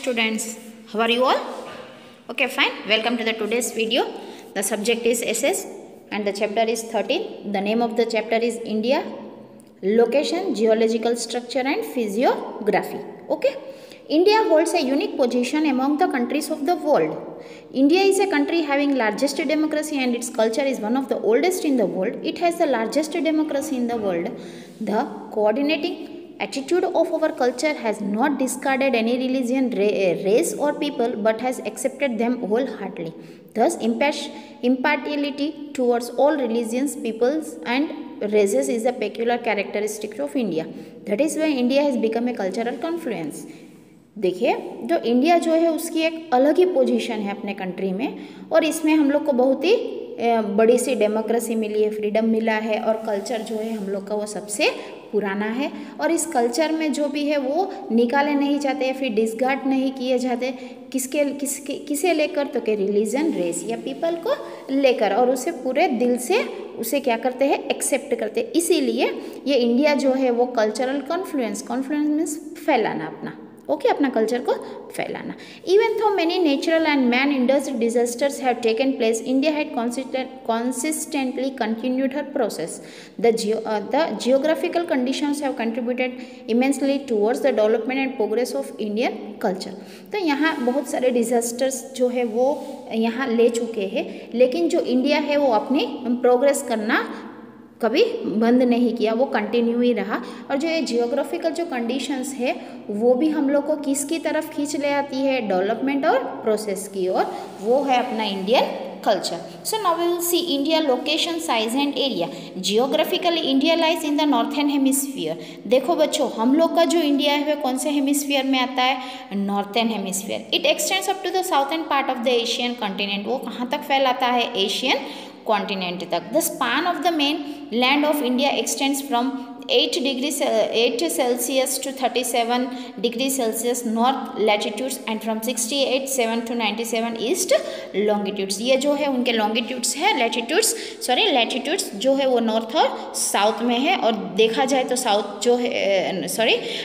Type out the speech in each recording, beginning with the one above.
students, how are you all? Okay, fine. Welcome to the today's video. The subject is SS and the chapter is 13. The name of the chapter is India, Location, Geological Structure and Physiography. Okay. India holds a unique position among the countries of the world. India is a country having largest democracy and its culture is one of the oldest in the world. It has the largest democracy in the world. The coordinating attitude of our culture has not discarded any religion, race or people but has accepted them wholeheartedly. Thus, impartiality towards all religions, peoples and races is a peculiar characteristic of India. That is why India has become a cultural confluence. देखिए, जो India जो है उसकी एक अलग ही position है अपने country में और इसमें हम लोग को बहुत ही बड़ी सी डेमोक्रेसी मिली है, फ्रीडम मिला है और कल्चर जो है हम लोग का वो सबसे पुराना है और इस कल्चर में जो भी है वो निकाले नहीं जाते या फिर डिसगार्ड नहीं किए जाते। किसे लेकर? तो कि रिलीजन, रेस या पीपल को लेकर और उसे पूरे दिल से उसे क्या करते हैं, एक्सेप्ट करते हैं। इसीलिए ये इंडिया जो है वो कल्चरल कॉन्फ्लुएंस मीन्स फैलाना अपना, ओके, अपना कल्चर को फैलाना। Even though many natural and man induced disasters have taken place, India had consistently continued her process. The geographical conditions have contributed immensely towards the development and progress of Indian culture. तो यहाँ बहुत सारे disasters जो है वो यहाँ ले चुके हैं, लेकिन जो इंडिया है वो अपनी प्रोग्रेस करना कभी बंद नहीं किया, वो कंटिन्यू ही रहा। और जो ये जियोग्राफिकल जो कंडीशंस है वो भी हम लोग को किसकी तरफ खींच ले आती है, डेवलपमेंट और प्रोसेस की ओर, वो है अपना Indian culture. So now we will see India location, size and area. Geographically India lies in the northern hemisphere. देखो बच्चों, हम लोग का जो इंडिया है वह कौन से हेमिस्फीयर में आता है? Northern hemisphere. It extends up to the southern part of the Asian continent. वो कहाँ तक फैलाता है? एशियन कॉन्टिनेंट तक। The span of the main land of India extends from 8 Celsius to 37 degrees Celsius north latitudes and from 68.7 to 97 east longitudes. ये जो है उनके लॉन्गिट्यूड्स है, लैटिट्यूड्स जो है वो नॉर्थ और साउथ में है। और देखा जाए तो साउथ जो है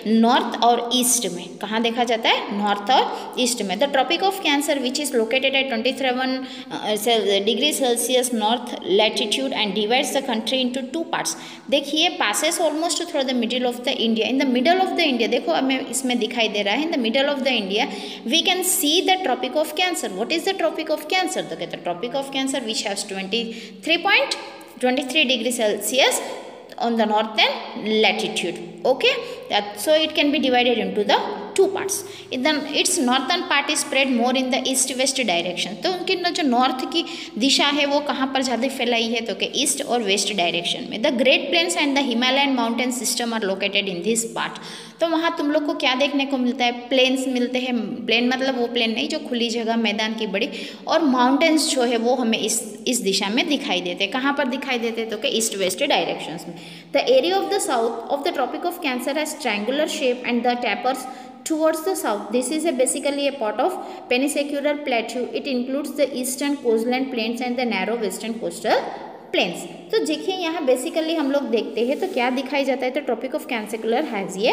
नॉर्थ और ईस्ट में, कहाँ देखा जाता है? नॉर्थ और ईस्ट में। The tropic of cancer which is located at 27 degree celsius north latitude and divides the country into 2 parts. देखिए, passes almost through the middle of the India. In the middle of the India, देखो हमें इसमें दिखाई दे रहा है, in the middle of the India we can see the tropic of cancer. What is the tropic of cancer? तो कहते हैं tropic of cancer which has 23 degree Celsius on the northern latitude. Okay, so it can be divided into the 2 parts. Its northern part is spread more in the east-west direction. तो उनकी जो north की दिशा है वो कहाँ पर ज़्यादा फैलाई है? तो कि ईस्ट और वेस्ट डायरेक्शन में। The great plains and the Himalayan mountain system are located in this part. तो वहाँ तुम लोग को क्या देखने को मिलता है? प्लेन्स मिलते हैं। प्लेन मतलब वो प्लेन नहीं जो खुली जगह, मैदान की बड़ी, और माउंटेन्स जो है वो हमें इस दिशा में दिखाई देते हैं। कहाँ पर दिखाई देते हैं? तो कि ईस्ट वेस्ट डायरेक्शंस में। The area of the south of the tropic of cancer has triangular shape and the tapers towards the south. This is basically a part of peninsular plateau. It includes the eastern coastline plains and the narrow western coastal plains. तो देखिए यहाँ basically हम लोग देखते हैं तो क्या दिखाई जाता है? तो ट्रॉपिक ऑफ कैंसर हैज ये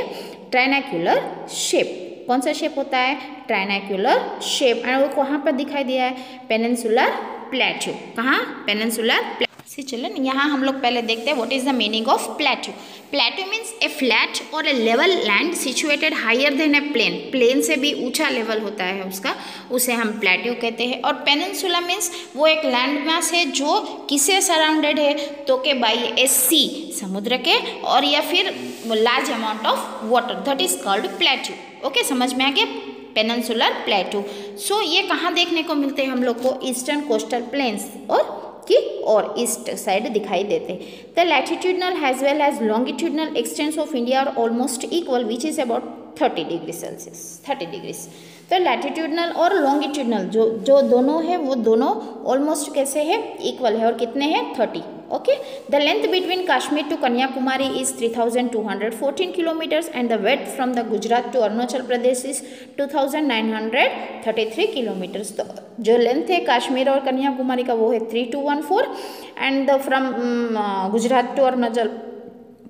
ट्रायंगुलर शेप। कौन सा शेप होता है? Triangular shape. और वो कहाँ पर दिखाई दिया है? Peninsular plateau. कहाँ? Peninsular plateau. चलो यहाँ हम लोग पहले देखते हैं what is the meaning of plateau. Plateau means a flat और a level land situated higher than a plain. Plain से भी ऊंचा लेवल होता है उसका, उसे हम प्लेटू कहते हैं। और पेनिनसुला मीन्स वो एक लैंड मास है जो किससे सराउंडेड है? तो के बाई ए सी, समुद्र के, और या फिर large amount of water, that is called प्लेटू। Okay, समझ में आ गया? पेनिनसुलर प्लेटू। सो ये कहाँ देखने को मिलते हैं हम लोग को? ईस्टर्न कोस्टल प्लेन्स और ईस्ट साइड दिखाई देते। The latitudinal as well as longitudinal extents of India are almost equal which is about 30 degree Celsius, 30 degrees. तो लैटिट्यूडनल और लॉन्गिट्यूडनल जो दोनों है वो दोनों ऑलमोस्ट कैसे है? इक्वल है। और कितने हैं? 30। Okay, the length between Kashmir to Kanyakumari is 3214 kilometres and the weight from the Gujarat to Arunachal Pradesh is 2933 kilometres. तो जो लेंथ है कश्मीर और कन्याकुमारी का वो है 3214 and from Gujarat to Arunachal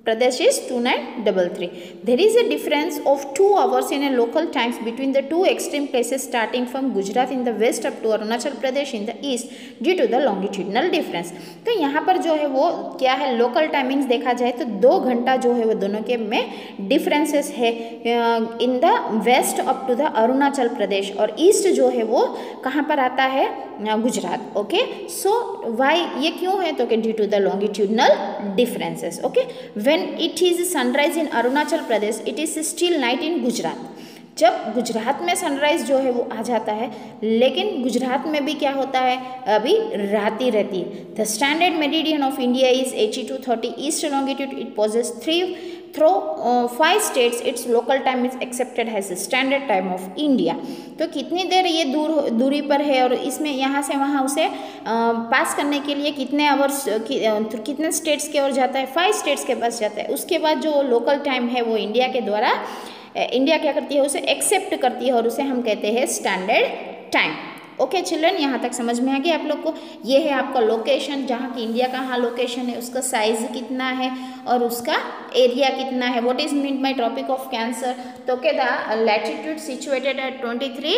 Pradesh is 2933. There is a difference of 2 hours in a local times between the two extreme places starting from Gujarat in the west up to Arunachal Pradesh in the east due to the longitudinal difference. तो यहाँ पर जो है वो क्या है, local timings देखा जाए तो 2 घंटा जो है वो दोनों के में डिफरेंसेस है in the west up to the Arunachal Pradesh, और ईस्ट जो है वो कहाँ पर आता है, गुजरात. ओके, सो वाई, ये क्यों है, तो due to the longitudinal differences. Okay, when it is sunrise in Arunachal Pradesh it is still night in Gujarat. जब गुजरात में सनराइज जो है वो आ जाता है, लेकिन गुजरात में भी क्या होता है, अभी रात ही रहती है. The standard meridian of India is 8230 east longitude. It passes 5 states its local time is accepted as the standard time of India. तो कितनी देर ये दूरी पर है, और इसमें यहाँ से वहाँ उसे पास करने के लिए कितने आवर्स कितने स्टेट्स के ओर जाता है, 5 स्टेट्स के पास जाता है. उसके बाद जो लोकल टाइम है वो इंडिया के द्वारा, इंडिया क्या करती है, उसे एक्सेप्ट करती है और उसे हम कहते हैं स्टैंडर्ड टाइम. ओके चिल्ड्रन, यहाँ तक समझ में आ गया आप लोग को. ये है आपका लोकेशन, जहाँ की इंडिया कहाँ लोकेशन है, उसका साइज कितना है और उसका एरिया कितना है. What is mean by tropic of cancer, तो के the latitude situated at 23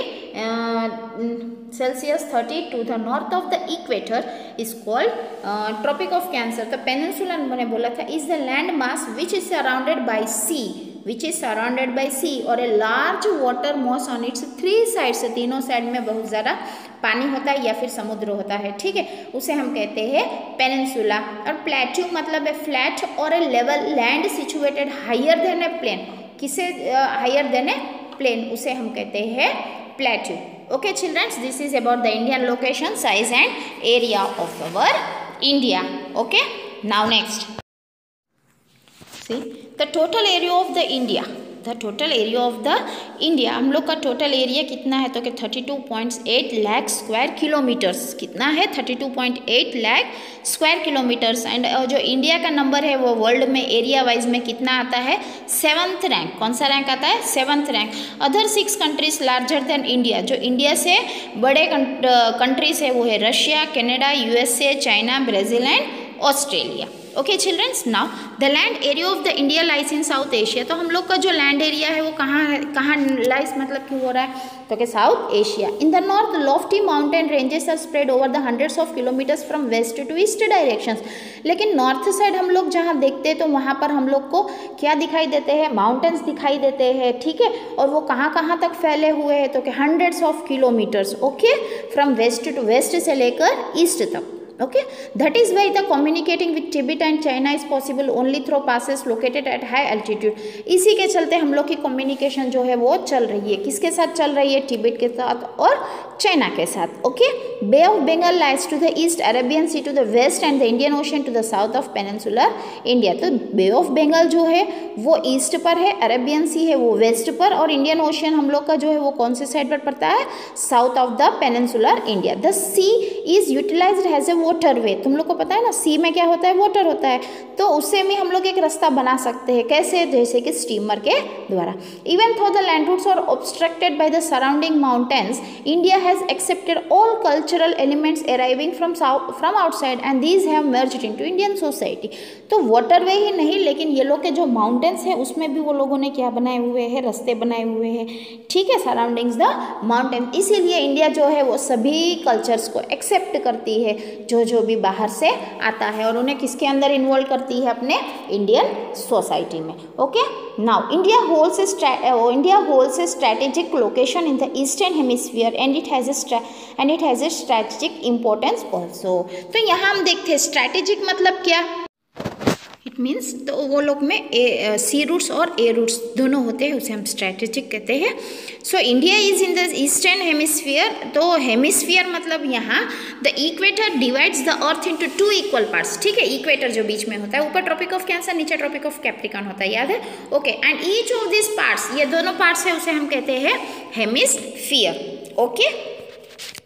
Celsius 30 to the north of the equator is called tropic of cancer. तो पेनिनसुला मैंने बोला था is the land mass which is surrounded by sea, और a large water mass on its 3 sides. तीनों side में बहुत ज़्यादा पानी होता है या फिर समुद्र होता है, ठीक है, उसे हम कहते हैं पेनिनसुला. और प्लेट्यू मतलब है फ्लैट और a level land situated higher than a plain. किसे हायर देन ए प्लेन, उसे हम कहते हैं plateau. Okay children, this is about the Indian location, size and area of our India. Okay, now next, see the total area of the India. The total area of the India, हम लोग का total area कितना है, तो कि 32.8 lakh square kilometres. कितना है, 32.8 lakh square kilometres. And जो इंडिया का नंबर है वो वर्ल्ड में एरिया वाइज में कितना आता है, 7th रैंक. कौन सा रैंक आता है, 7th rank. Other 6 countries larger than India, जो इंडिया से बड़े कंट्रीज है वो है Russia, Canada, USA, China, Brazil and Australia. Okay childrens, now the land area of the India lies in South Asia. तो हम लोग का जो लैंड एरिया है वो कहाँ लाइज, मतलब क्यों हो रहा है, तो कि South Asia. In the north lofty mountain ranges are spread over the hundreds of kilometres from west to east directions. लेकिन नॉर्थ साइड हम लोग जहाँ देखते हैं तो वहाँ पर हम लोग को क्या दिखाई देते हैं, माउंटेन्स दिखाई देते हैं, ठीक है. और वो कहाँ तक फैले हुए हैं, तो कि hundreds of kilometres. Okay, from west to west से लेकर ईस्ट तक. Okay, that is why the communicating with Tibet and China is possible only through passes located at high altitude. इसी के चलते हम लोग की कम्युनिकेशन जो है वो चल रही है, किसके साथ चल रही है, तिब्बत के साथ और चाइना के साथ. Okay, Bay of Bengal lies to the east, Arabian sea to the west and the Indian ocean to the south of peninsular India. तो बे ऑफ बंगाल जो है वो ईस्ट पर है, अरेबियन सी है वो वेस्ट पर, और इंडियन ओशन हम लोग का जो है वो कौन से साइड पर पड़ता है, south of the peninsular India. The sea is utilised has a waterway. तुम लोग को पता है ना, सी में क्या होता है, वाटर होता है, तो उससे भी हम लोग एक रास्ता बना सकते हैं. कैसे, जैसे कि स्टीमर के द्वारा. Even though the land routes are obstructed by the surrounding mountains, India has accepted all cultural elements arriving from outside and these have merged into Indian society. तो वाटरवे ही नहीं, लेकिन ये लोग के जो माउंटेन्स है उसमें भी वो लोगों ने क्या बनाए हुए हैं, रास्ते बनाए हुए हैं, ठीक है, सराउंडिंग्स द माउंटेन. इसीलिए इंडिया जो है वो सभी कल्चर्स को एक्सेप्ट करती है जो भी बाहर से आता है, और उन्हें किसके अंदर इन्वॉल्व करती है, अपने इंडियन सोसाइटी में. Okay, now India holds A strategic location in the eastern hemisphere and it has a strategic importance also. तो यहाँ हम देखते हैं स्ट्रैटेजिक मतलब क्या, इट मीन्स, तो वो लोग में सी रूट्स और ए रूट्स दोनों होते हैं, उसे हम स्ट्रैटेजिक कहते हैं. So India is in the eastern hemisphere. तो हेमिस्फीयर मतलब यहाँ the equator divides the earth into 2 equal parts, ठीक है. इक्वेटर जो बीच में होता है, ऊपर ट्रॉपिक ऑफ कैंसर, नीचे ट्रॉपिक ऑफ कैप्रिकॉन होता है, याद है. Okay, and each of this parts, ये दोनों पार्ट्स है उसे हम कहते हैं hemisphere. Okay,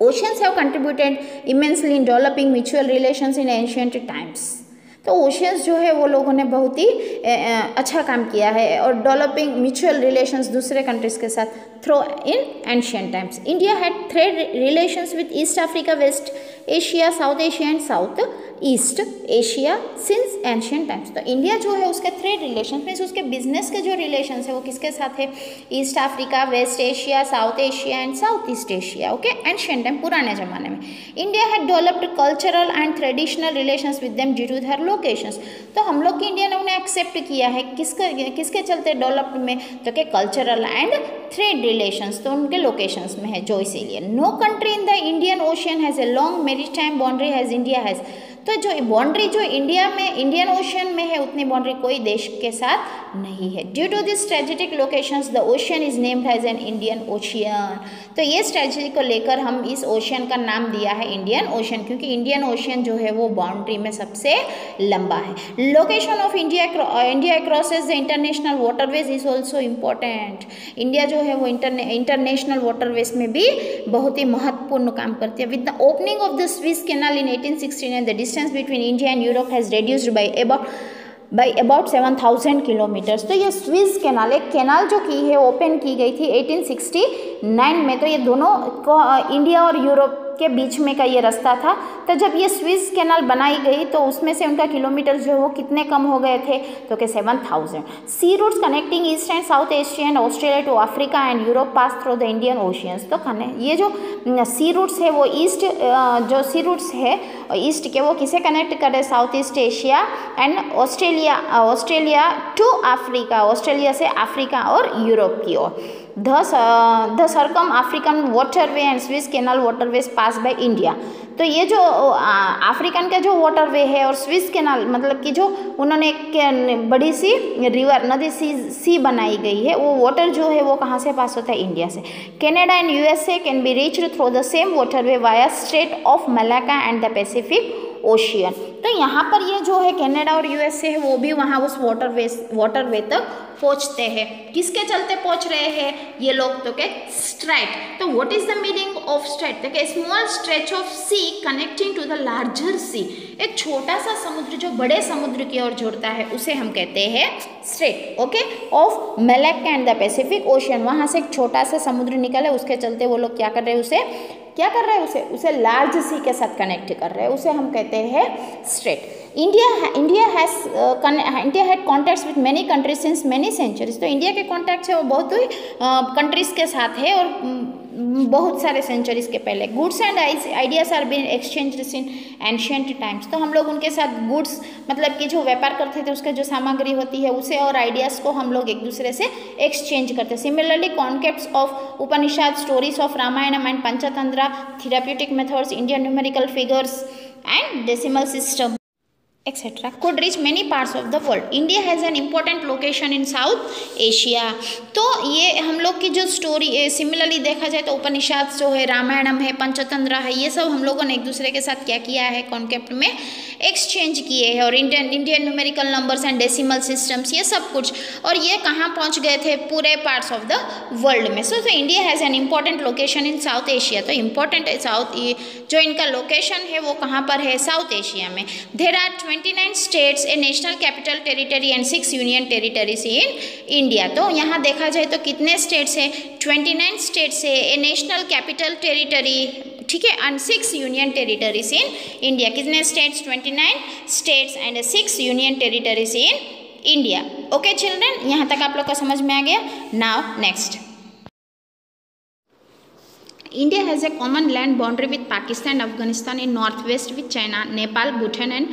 oceans have contributed immensely in developing mutual relations in ancient times. तो ओशियंस जो है वो लोगों ने बहुत ही अच्छा काम किया है और डेवलपिंग म्यूचुअल रिलेशंस दूसरे कंट्रीज के साथ through in ancient times. India had trade relations with East Africa, West Asia, South Asia and South east Asia since ancient times. तो इंडिया जो है उसके ट्रेड रिलेशन मीन्स उसके बिजनेस के जो रिलेशन है वो किसके साथ है, East Africa, West Asia, South Asia and South east Asia. Okay, ancient time पुराने जमाने में। India had developed cultural and traditional relations with them due to their locations. तो हम लोग की इंडिया ने उन्हें एक्सेप्ट किया है किसके चलते डेवलप्ड में, तो के कल्चरल एंड ट्रेड रिलेशंस, तो उनके लोकेशंस में है जो इसीलिए। No country in the Indian ocean has a long maritime boundary has India has. तो जो बाउंड्री जो इंडिया में इंडियन ओशियन में है उतनी बाउंड्री कोई देश के साथ नहीं है। Due to this strategic locations the ocean is named as an Indian ocean. तो ये स्ट्रेटेजी को लेकर हम इस ओशियन का नाम दिया है इंडियन ओशियन, क्योंकि इंडियन ओशियन जो है वो बाउंड्री में सबसे लंबा है। Location of India crosses the international waterways is also important. India जो है वो इंटरनेशनल वाटरवेज में भी बहुत ही महत्वपूर्ण काम करती है। With the opening of the Swiss canal in 1869 the distance between India and Europe has reduced by about 7,000 kilometres. तो ये स्विस कैनाल, एक कैनाल जो की है ओपन की गई थी 1869 में। तो ये दोनों इंडिया और यूरोप के बीच में का ये रास्ता था। तो जब ये स्विस कैनाल बनाई गई तो उसमें से उनका किलोमीटर जो है वो कितने कम हो गए थे, तो कि 7,000। Sea routes connecting east and South Asia and Australia to Africa and Europe pass through the Indian oceans. तो ये जो सी रूट्स है वो ईस्ट जो सी रूट्स है ईस्ट के वो किसे कनेक्ट कर रहे, south east Asia and Australia to Africa, Australia से अफ्रीका और यूरोप की ओर। The circum African waterway and Suez canal waterways pass by India. तो ये जो अफ्रीकन का जो वाटरवे है और स्विस कैनाल मतलब कि जो उन्होंने एक बड़ी सी रिवर नदी सी बनाई गई है, वो वाटर जो है वो कहाँ से पास होता है, इंडिया से। Canada and USA can be reached through the same waterway via straight of Malacca and the Pacific ocean. तो यहाँ पर ये जो है कनाडा और यूएसए है वो भी वहाँ उस वाटरवे तक पहुँचते हैं। किसके चलते पहुँच रहे हैं ये लोग, तो के स्ट्रेट। तो what is the meaning of strait, तो के small stretch of sea connecting to the larger sea. एक छोटा सा समुद्र जो बड़े समुद्र की ओर जोड़ता है उसे हम कहते हैं straight. Okay, of Malacca and the Pacific ocean. वहाँ से एक छोटा सा समुद्र निकले, उसके चलते वो लोग क्या कर रहे हैं, उसे लार्ज सी के साथ कनेक्ट कर रहे हैं, उसे हम कहते हैं strait. India had contacts with many countries since many centuries. तो इंडिया के कॉन्टैक्ट्स है वो बहुत ही कंट्रीज के साथ है और बहुत सारे सेंचुरीज के पहले। Goods and ideas are been exchange in ancient times. तो हम लोग उनके साथ गुड्स मतलब कि जो व्यापार करते थे उसका जो सामग्री होती है उसे और आइडियाज़ को हम लोग एक दूसरे से एक्सचेंज करते हैं। Similarly concepts of Upanishad, stories of Ramayanam and Panchatantra, therapeutic methods, Indian numerical figures and decimal system etc. could reach many parts of the world. India has an important location in South Asia. तो ये हम लोग की जो story similarly देखा जाए तो उपनिषद जो है, रामायणम है, पंचतंत्र है, ये सब हम लोगों ने एक दूसरे के साथ क्या किया है, कॉन्सेप्ट में एक्सचेंज किए हैं। और Indian numerical numbers and decimal systems ये सब कुछ, और ये कहाँ पहुँच गए थे, पूरे पार्ट्स ऑफ द वर्ल्ड में। So India has an important location in South Asia. तो इम्पॉर्टेंट है साउथ, जो इनका लोकेशन है वो कहाँ पर है, साउथ एशिया में। There are 29 states, a national capital territory and 6 union territories in India. तो यहाँ देखा जाए तो कितने स्टेट्स है, 29 स्टेट्स है, ए नेशनल कैपिटल टेरिटरी, ठीक है, and 6 union territories in India. कितने states, 29 states and 6 union territories in India. Okay children, यहाँ तक आप लोग का समझ में आ गया। Now next, India has a common land boundary with Pakistan and Afghanistan in northwest, with China, Nepal, Bhutan and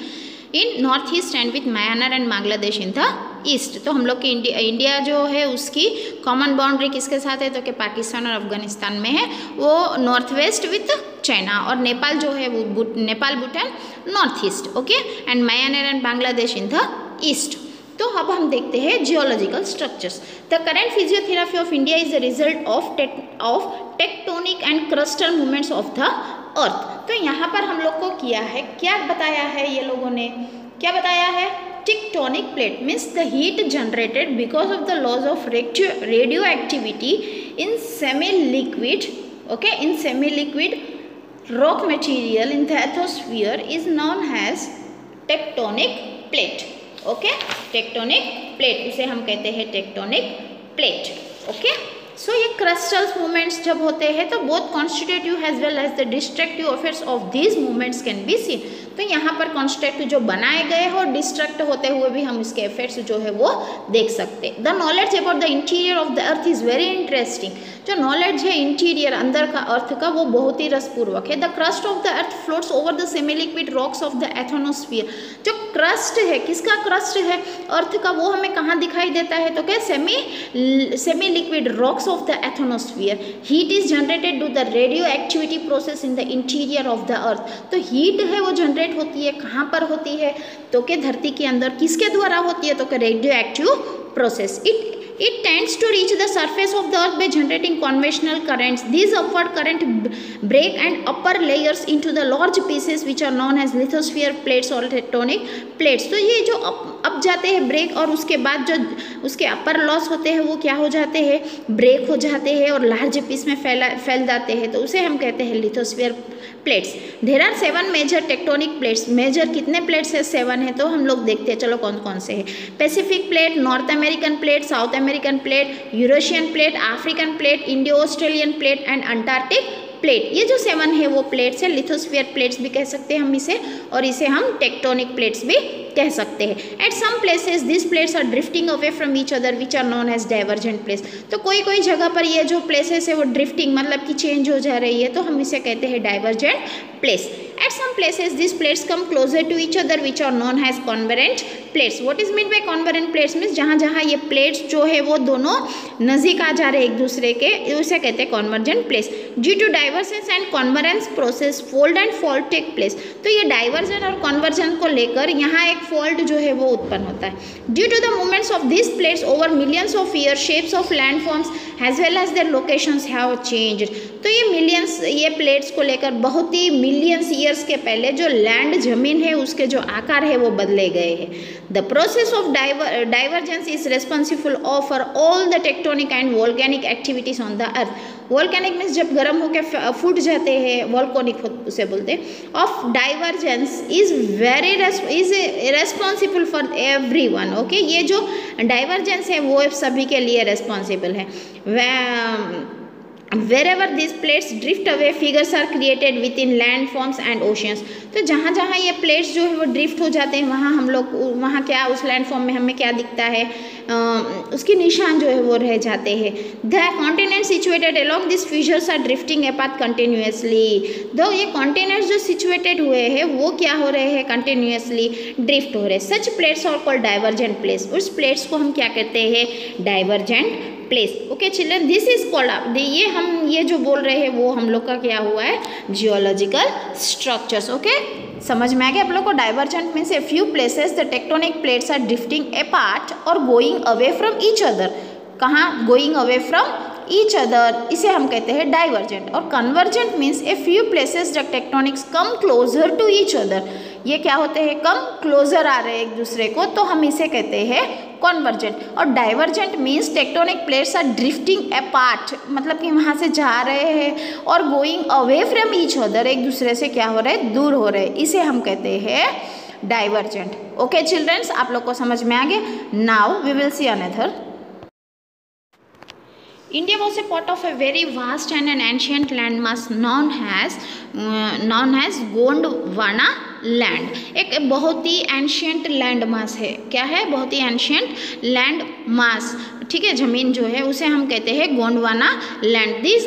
in northeast, and with Myanmar and Bangladesh in the east. तो हम लोग की इंडिया जो है उसकी कॉमन बाउंड्री किसके साथ है, तो कि पाकिस्तान और अफगानिस्तान में है, वो नॉर्थ वेस्ट विथ चाइना, और नेपाल जो है वो Nepal, Bhutan north east, okay, and Myanmar and Bangladesh in the east. तो अब हम देखते हैं geological structures. The current physiotherapy of India is the result of tectonic and crustal movements of the earth. तो यहाँ पर हम लोग को किया है, क्या बताया है ये लोगों ने, क्या बताया है, tectonic plate means the heat generated because of the loss of radio activity in semi liquid, okay, in semi liquid rock material in the atmosphere is known as tectonic plate. Okay, tectonic plate, उसे हम कहते हैं tectonic plate. Okay, सो ये crustal movements जब होते हैं तो both constitutive as well as the destructive effects of these movements can be seen. तो यहाँ पर कॉन्स्ट्रक्टिव जो बनाए गए हैं और डिस्ट्रक्ट होते हुए भी हम इसके इफेक्ट्स जो है वो देख सकते हैं। The knowledge about the interior of the earth is very interesting. जो नॉलेज है इंटीरियर अंदर का अर्थ का वो बहुत ही रसपूर्वक है। The crust of the earth floats over the semi liquid rocks of the asthenosphere. जो क्रस्ट है, किसका क्रस्ट है अर्थ का, वो हमें कहाँ दिखाई देता है, तो क्या semi liquid rocks of the asthenosphere. Heat is generated due the radio activity process in the interior of the earth. तो हीट है वो जनरेट होती है, कहाँ पर होती है, तो क्या धरती के अंदर, किसके द्वारा होती है, तो क्या radio active process. It tends to reach the surface of the earth by generating convectional currents. These upward currents break and upper layers into the large pieces which are known as lithosphere plates or tectonic plates. तो ये जो up जाते हैं break, और उसके बाद जो उसके अपर लॉस होते हैं वो क्या हो जाते हैं, ब्रेक हो जाते हैं और लार्ज पीस में फैल जाते हैं, तो उसे हम कहते हैं lithosphere plates. There are 7 major tectonic plates. Major कितने प्लेट्स है, 7 है, तो हम लोग देखते हैं, चलो कौन कौन से हैं। Pacific plate, north American plate, south American plate, Eurasian plate, African plate, Indo Australian plate and Antarctic plate. ये जो 7 है वो प्लेट्स है, लिथोस्फीयर प्लेट्स भी कह सकते हैं हम इसे, और इसे हम टेक्टोनिक प्लेट्स भी कह सकते हैं। At some places this plates are drifting away from each other which are known as divergent place. तो कोई कोई जगह पर ये जो प्लेसेस है वो ड्रिफ्टिंग मतलब कि चेंज हो जा रही है, तो हम इसे कहते हैं divergent place. At some places these plates come closer to each other which are known as convergent plates. What is meant by convergent plates means जहाँ जहाँ ये plates जो है वो दोनों नज़दीक आ जा रहे हैं एक दूसरे के, उसे कहते हैं convergent plates. Due to divergence and convergence process fold and fault take place. तो ये divergence और convergence को लेकर यहाँ एक fault जो है वो उत्पन्न होता है। Due to the movements of these plates over millions of years, shapes of landforms as well as their locations have changed. तो ये मिलियंस, ये प्लेट्स को लेकर बहुत ही मिलियंस ईयर्स के पहले जो लैंड जमीन है उसके जो आकार है वो बदले गए हैं। The process of divergence is responsible for all the tectonic and volcanic activities on the earth. Volcanic means जब गर्म होकर फूट जाते हैं, वोल्केनिक उसे बोलते हैं। Of divergence is responsible for everyone. Okay, ये जो डाइवर्जेंस है वो सभी के लिए रेस्पॉन्सिबल है। Wherever these plates drift away, figures are created within landforms and oceans. तो जहाँ जहाँ ये प्लेट्स जो है वो ड्रिफ्ट हो जाते हैं वहाँ हम लोग, वहाँ क्या उस लैंडफॉर्म में हमें क्या दिखता है, उसके निशान जो है वो रह जाते हैं। The continents situated along this fissures are drifting apart continuously. दो ये कॉन्टिनेंट्स जो सिचुएटेड हुए हैं वो क्या हो रहे हैं, कंटिन्यूसली ड्रिफ्ट हो रहे हैं। Such plates are called divergent plates. उस प्लेट्स को हम क्या कहते हैं, divergent places. Okay children, this is called, ये हम ये जो बोल रहे हैं वो हम लोग का क्या हुआ है, जियोलॉजिकल स्ट्रक्चर्स। ओके, समझ में आ गया आप लोग को। Divergent means a few places the tectonic plates are drifting apart और going away from each other. कहाँ, going away from each other, इसे हम कहते हैं डाइवर्जेंट। और convergent means a few places the tectonics come closer to each other. ये क्या होते हैं, कम क्लोजर आ रहे हैं एक दूसरे को, तो हम इसे कहते हैं कॉन्वर्जेंट। और divergent means tectonic plates are drifting apart, मतलब कि वहाँ से जा रहे हैं, और going away from each other, एक दूसरे से क्या हो रहे हैं, दूर हो रहे हैं, इसे हम कहते हैं डाइवर्जेंट। ओके चिल्ड्रंस, आप लोग को समझ में आ गया। Now we will see another. India was a part of a very vast and an ancient landmass known as Gondwana land. एक बहुत ही एंशियंट लैंड मास है, क्या है, बहुत ही एंशियंट लैंड मास, ठीक है, जमीन जो है उसे हम कहते हैं Gondwana land. This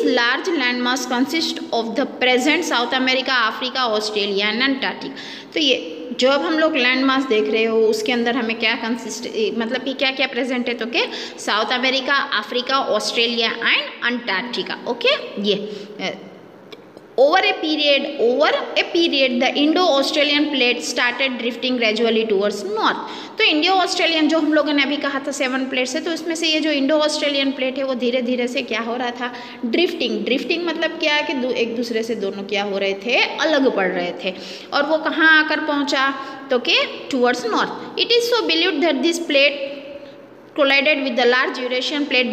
large land mass consist of the present south America, Africa, Australia and Antarctica. तो ये जो अब हम लोग लैंड मास देख रहे हो उसके अंदर हमें क्या कंसिस्ट, मतलब कि क्या क्या प्रेजेंट है, तो क्या, south America, Africa, Australia and Antarctica. Okay, ये Over a period, the Indo-Australian plate started drifting gradually towards north. तो इंडियो ऑस्ट्रेलियन जो हम लोगों ने अभी कहा था 7 प्लेट्स है, तो इसमें से ये जो इंडो ऑस्ट्रेलियन प्लेट है वो धीरे धीरे से क्या हो रहा था, ड्रिफ्टिंग मतलब क्या है कि एक दूसरे से दोनों क्या हो रहे थे, अलग पड़ रहे थे। और वो कहाँ आकर पहुँचा, तो के towards north. It is so believed that this plate collided with the large Eurasian plate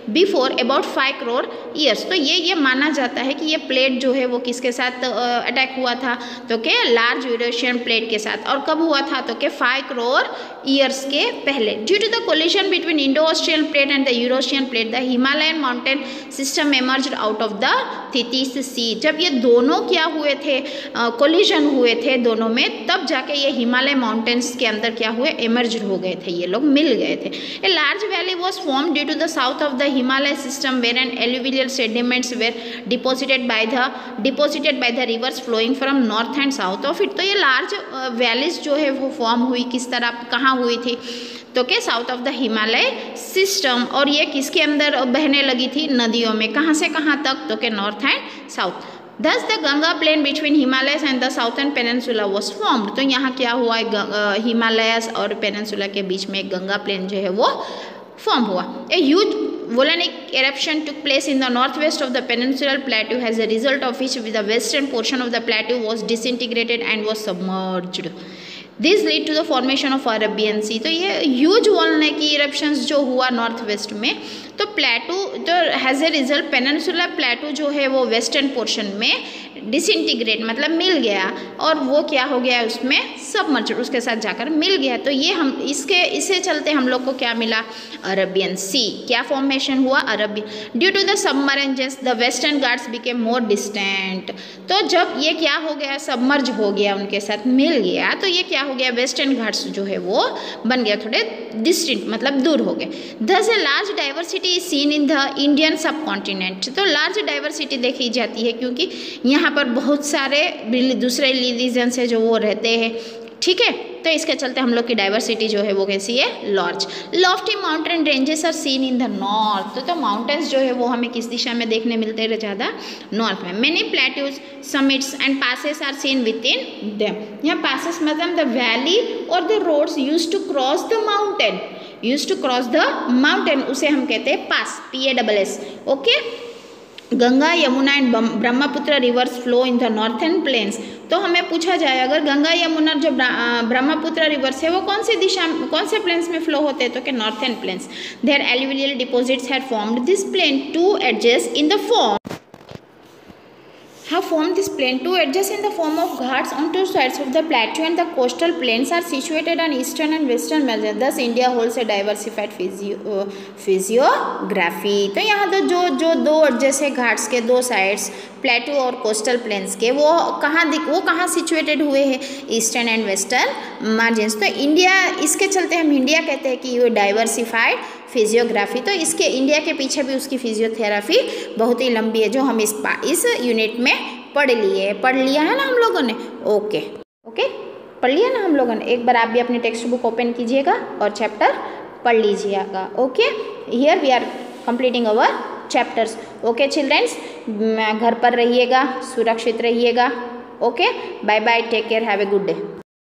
before about 5 crore years. तो ये माना जाता है कि ये प्लेट जो है वो किसके साथ अटैक हुआ था, तो के लार्ज यूरेशियन प्लेट के साथ। और कब हुआ था, तो के 5 करोड़ ईयर्स के पहले। Due to the collision between Indo Austrian plate and the Eurasian plate, the Himalayan mountain system emerged out of the Tethys sea. जब ये दोनों क्या हुए थे, कोलिजन हुए थे दोनों में, तब जाके ये हिमालय माउंटेन्स के अंदर क्या हुए, एमर्ज हो गए थे, ये लोग मिल गए थे। A large valley was formed due to the south of the Himalaya system, wherein alluvial sediments were deposited by the rivers flowing from north and south of it। तो ये large valleys जो है वो फॉर्म हुई किस तरह, कहाँ हुई थी, तो के south of the Himalaya system. और ये किसके अंदर बहने लगी थी, नदियों में। कहाँ से कहाँ तक, तो के north and south. Thus the Ganga plain between Himalayas and the southern peninsula was formed। तो यहाँ क्या हुआ, हिमालयस और पेनिनसुला के बीच में एक गंगा प्लेन जो है वो फॉर्म हुआ। A huge volcanic eruption took place in the northwest of the peninsular plateau, as a result of which the western portion of the plateau was disintegrated and was submerged। This lead to the formation of Arabian sea. तो ये huge volcanic eruptions जो हुआ north west में, तो प्लेटू तो has a result peninsular प्लेटू जो है वो वेस्टर्न पोर्शन में डिसइंटीग्रेट मतलब मिल गया, और वो क्या हो गया, उसमें सबमर्ज उसके साथ जाकर मिल गया। तो ये हम इसे चलते हम लोग को क्या मिला, अरबियन सी। क्या फॉर्मेशन हुआ, Arabian. Due to the submergence the western Ghats became more distant. तो जब ये क्या हो गया, सबमर्ज हो गया, उनके साथ मिल गया, तो ये क्या हो गया, वेस्टर्न घाट्स जो है वो बन गया थोड़े डिस्टेंट मतलब दूर हो गए। दस a large diversity is seen in the Indian सब कॉन्टिनेंट। तो लार्ज डाइवर्सिटी देखी जाती है क्योंकि यहाँ पर बहुत सारे दूसरे रिलीजन्स है जो वो रहते हैं, ठीक है। तो इसके चलते हम लोग की डाइवर्सिटी जो है वो कैसी है, large. Lofty mountain ranges are seen in the north. तो माउंटेन्स जो है वो हमें किस दिशा में देखने मिलते हैं, ज़्यादा नॉर्थ में। Many plateaus summits and passes are seen within them. यहाँ पासेस मतलब द वैली और the roads use to cross the mountain, उसे हम कहते हैं pass, PASS, okay. Ganga, Yamuna and Brahmaputra rivers flow in the northern plains. तो हमें पूछा जाए अगर गंगा यमुना जो ब्रह्मपुत्र रिवर्स है वो कौन सी दिशा, कौन से प्लेन्स में फ्लो होते हैं, तो क्या northern plains. There alluvial deposits had formed this plain to adjust in the form have formed this plain to adjust in the form of ghats on two sides of the plateau, and the coastal plains are situated on eastern and western margin. Thus India holds a diversified physiography। तो यहाँ तो जो दो adjust है घाट्स के दो sides, प्लेटू और coastal planes के, वो कहाँ सिचुएटेड हुए हैं, ईस्टर्न एंड वेस्टर्न मार्जिन्स। तो इंडिया, इसके चलते हम इंडिया कहते हैं कि ये डाइवर्सिफाइड फिजियोग्राफी। तो इसके इंडिया के पीछे भी उसकी फिजियोथेरापी बहुत ही लंबी है, जो हम इस यूनिट में पढ़ लिया है ना हम लोगों ने। ओके पढ़ लिया ना हम लोगों ने। एक बार आप भी अपनी टेक्स्ट बुक ओपन कीजिएगा और चैप्टर पढ़ लीजिएगा। Okay, here we are completing our chapters. Okay childrens, घर पर रहिएगा, सुरक्षित रहिएगा। Okay, bye bye, take care, have a good day.